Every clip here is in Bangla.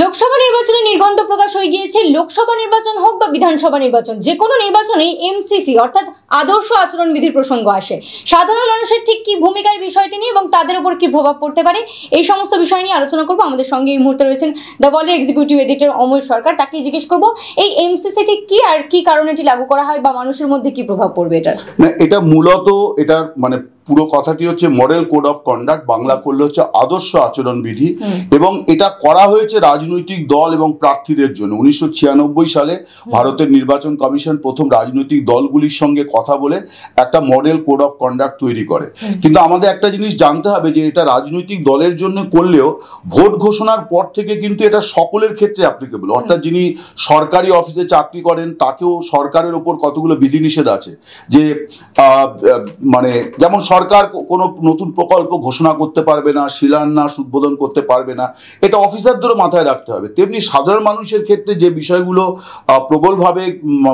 লোকসভা নির্বাচনে নির্ঘণ্ট প্রকাশ হয়ে গিয়েছে। লোকসভা নির্বাচন হোক বা বিধানসভা নির্বাচন, যে কোনো নির্বাচনেই এমসিসি অর্থাৎ আদর্শ আচরণবিধির প্রসঙ্গ আসে। সাধারণ মানুষের ঠিক কি ভূমিকা এই বিষয়টি নিয়ে এবং তাদের উপর কি প্রভাব পড়তে পারে, এই সমস্ত বিষয় নিয়ে আলোচনা করব। আমাদের সঙ্গে এই মুহূর্তে রয়েছেন দ্য ওয়ালের এক্সিকিউটিভ এডিটর অমল সরকার। তাকে জিজ্ঞেস করব এই এমসিসিটি কি আর কি কারণে এটি লাগু করা হয় বা মানুষের মধ্যে কি প্রভাব পড়বে এটার। এটা মূলত এটার পুরো কথাটি হচ্ছে model code of conduct, Bangla করলে হচ্ছে আদর্শ আচরণবিধি, এবং এটা করা হয়েছে রাজনৈতিক দল এবং প্রার্থীদের জন্য। 1996 সালে ভারতের নির্বাচন কমিশন প্রথম রাজনৈতিক দলগুলির সঙ্গে কথা বলে একটা মডেল কোড অফ কন্ডাক্ট তৈরি করে। কিন্তু আমাদের একটা জিনিস জানতে হবে যে এটা রাজনৈতিক দলের জন্য করলেও ভোট ঘোষণার পর থেকে কিন্তু এটা সকলের ক্ষেত্রে অ্যাপ্লিকেবল। অর্থাৎ যিনি সরকারি অফিসে চাকরি করেন তাকেও সরকারের ওপর কতগুলো বিধিনিষেধ আছে, যে যেমন সরকার কোনো নতুন প্রকল্প ঘোষণা করতে পারবে না, শিলান্যাস উদ্বোধন করতে পারবে না, এটা অফিসারদেরও মাথায় রাখতে হবে। তেমনি সাধারণ মানুষের ক্ষেত্রে যে বিষয়গুলো প্রবলভাবে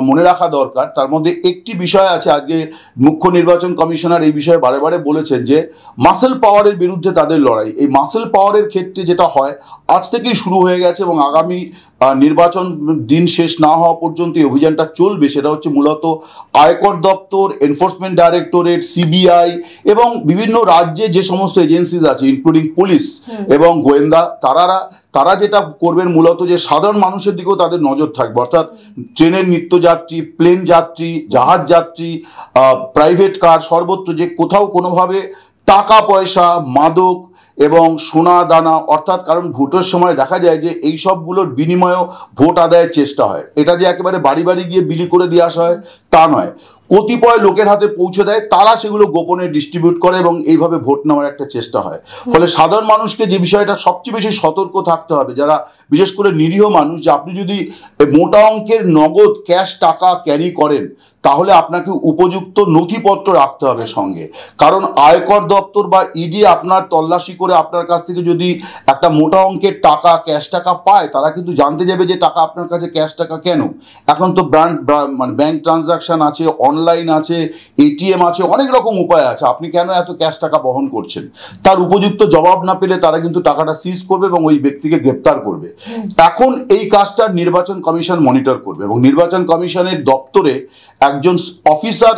মনে রাখা দরকার, তার মধ্যে একটি বিষয় আছে। আজকে মুখ্য নির্বাচন কমিশনার এই বিষয়ে বারে বারে বলেছেন যে মাসেল পাওয়ারের বিরুদ্ধে তাদের লড়াই। এই মাসেল পাওয়ারের ক্ষেত্রে যেটা হয়, আজ থেকেই শুরু হয়ে গেছে এবং আগামী নির্বাচন দিন শেষ না হওয়া পর্যন্ত এই অভিযানটা চলবে। সেটা হচ্ছে মূলত আয়কর দপ্তর, এনফোর্সমেন্ট ডাইরেক্টরেট, সিবিআই এবং বিভিন্ন রাজ্যে যে সমস্ত এজেন্সিজ আছে ইনক্লুডিং পুলিশ এবং গোয়েন্দা, তারা যেটা করবেন মূলত যে সাধারণ মানুষের দিকেও তাদের নজর থাকবে। অর্থাৎ ট্রেনের নিত্যযাত্রী, প্লেন যাত্রী, জাহাজ যাত্রী, প্রাইভেট কার, সর্বত্র যে কোথাও কোনোভাবে টাকা পয়সা, মাদক এবং সোনা দানা, অর্থাৎ কারণ ভোটের সময় দেখা যায় যে এই সবগুলোর বিনিময়েও ভোট আদায়ের চেষ্টা হয়। এটা যে একেবারে বাড়ি বাড়ি গিয়ে বিলি করে দিয়ে আসা হয় তা নয়, কতিপয় লোকের হাতে পৌঁছে দেয়, তারা সেগুলো গোপনে ডিস্ট্রিবিউট করে এবং এইভাবে ভোট নেওয়ার একটা চেষ্টা হয়। ফলে সাধারণ মানুষকে যে বিষয়টা সবচেয়ে বেশি সতর্ক থাকতে হবে, যারা বিশেষ করে নিরীহ মানুষ, যে আপনি যদি মোটা অঙ্কের নগদ ক্যাশ টাকা ক্যারি করেন তাহলে আপনাকে উপযুক্ত নথিপত্র রাখতে হবে সঙ্গে। কারণ আয়কর দপ্তর বা ইডি আপনার তল্লাশি করে আপনার কাছ থেকে যদি একটা মোটা অঙ্কের টাকা, ক্যাশ টাকা পায়, তারা কিন্তু জানতে যাবে যে টাকা আপনার কাছে ক্যাশ টাকা কেন। এখন তো ব্যাংক ট্রানজাকশন আছে, অনলাইন আছে, এটিএম আছে, অনেক রকম উপায় আছে। আপনি কেন এত ক্যাশ টাকা বহন করছেন, তার উপযুক্ত জবাব না পেলে তারা কিন্তু টাকাটা সিজ করবে এবং ওই ব্যক্তিকে গ্রেপ্তার করবে। এখন এই কাজটা নির্বাচন কমিশন মনিটর করবে এবং নির্বাচন কমিশনের দপ্তরে একজন অফিসার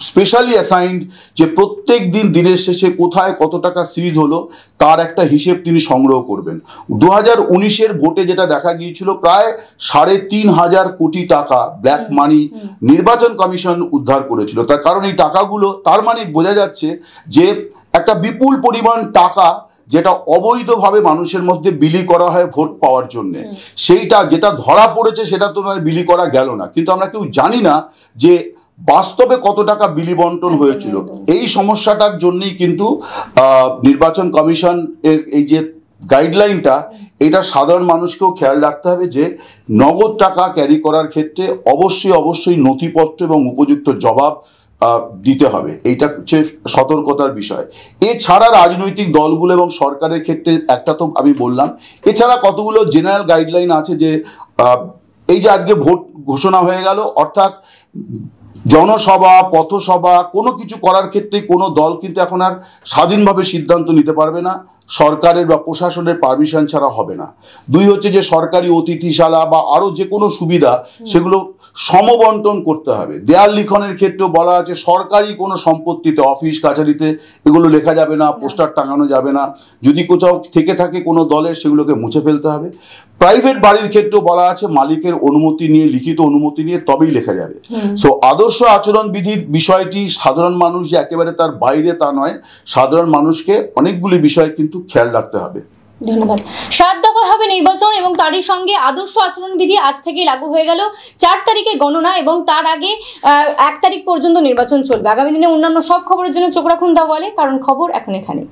স্পেশালি অ্যাসাইন্ড, যে প্রত্যেক দিন দিনের শেষে কোথায় কত টাকা সিজ হলো তার একটা হিসেব তিনি সংগ্রহ করবেন। 2019-এর ভোটে যেটা দেখা গিয়েছিল, প্রায় 3,500 কোটি টাকা ব্ল্যাক মানি নির্বাচন কমিশন উদ্ধার করেছিল। তার কারণ এই টাকাগুলো, তার মানে বোঝা যাচ্ছে যে একটা বিপুল পরিমাণ টাকা যেটা অবৈধভাবে মানুষের মধ্যে বিলি করা হয় ভোট পাওয়ার জন্য, সেইটা যেটা ধরা পড়েছে সেটা তো নয় বিলি করা গেল না, কিন্তু আমরা কেউ জানি না যে বাস্তবে কত টাকা বিলি বন্টন হয়েছিল। এই সমস্যাটার জন্যই কিন্তু নির্বাচন কমিশন এর এই যে গাইডলাইনটা, এটা সাধারণ মানুষকেও খেয়াল রাখতে হবে যে নগদ টাকা ক্যারি করার ক্ষেত্রে অবশ্যই নথিপত্র এবং উপযুক্ত জবাব দিতে হবে। এইটা হচ্ছে সতর্কতার বিষয়। এছাড়া রাজনৈতিক দলগুলো এবং সরকারের ক্ষেত্রে একটা তো আমি বললাম, এছাড়া কতগুলো জেনারেল গাইডলাইন আছে। যে এই যে আজকে ভোট ঘোষণা হয়ে গেল, অর্থাৎ জনসভা, পথসভা কোনো কিছু করার ক্ষেত্রে কোনো দল কিন্তু এখন আর স্বাধীনভাবে সিদ্ধান্ত নিতে পারবে না, সরকারের বা প্রশাসনের পারমিশন ছাড়া হবে না। 2 হচ্ছে যে সরকারি অতিথিশালা বা আরও যে কোনো সুবিধা সেগুলো সমবন্টন করতে হবে। দেয়াল লিখনের ক্ষেত্রেও বলা আছে সরকারি কোনো সম্পত্তিতে, অফিস কাছারিতে এগুলো লেখা যাবে না, পোস্টার টাঙানো যাবে না। যদি কোথাও থেকে থাকে কোনো দলের, সেগুলোকে মুছে ফেলতে হবে। প্রাইভেট বাড়ির ক্ষেত্রেও বলা আছে মালিকের অনুমতি নিয়ে, লিখিত অনুমতি নিয়ে তবেই লেখা যাবে। সো আদর্শ আচরণবিধির বিষয়টি সাধারণ মানুষ যে একেবারে তার বাইরে তা নয়, সাধারণ মানুষকে অনেকগুলি বিষয় কিন্তু খেয়াল রাখতে হবে। ধন্যবাদ। 7 দফা হবে নির্বাচন এবং তারই সঙ্গে আদর্শ আচরণবিধি আজ থেকেই লাগু হয়ে গেল। 4 তারিখে গণনা এবং তার আগে 1 তারিখ পর্যন্ত নির্বাচন চলবে। আগামী দিনে অন্যান্য সব খবরের জন্য চোখ রাখুন দ্য ওয়ালে, কারণ খবর এখন এখানে।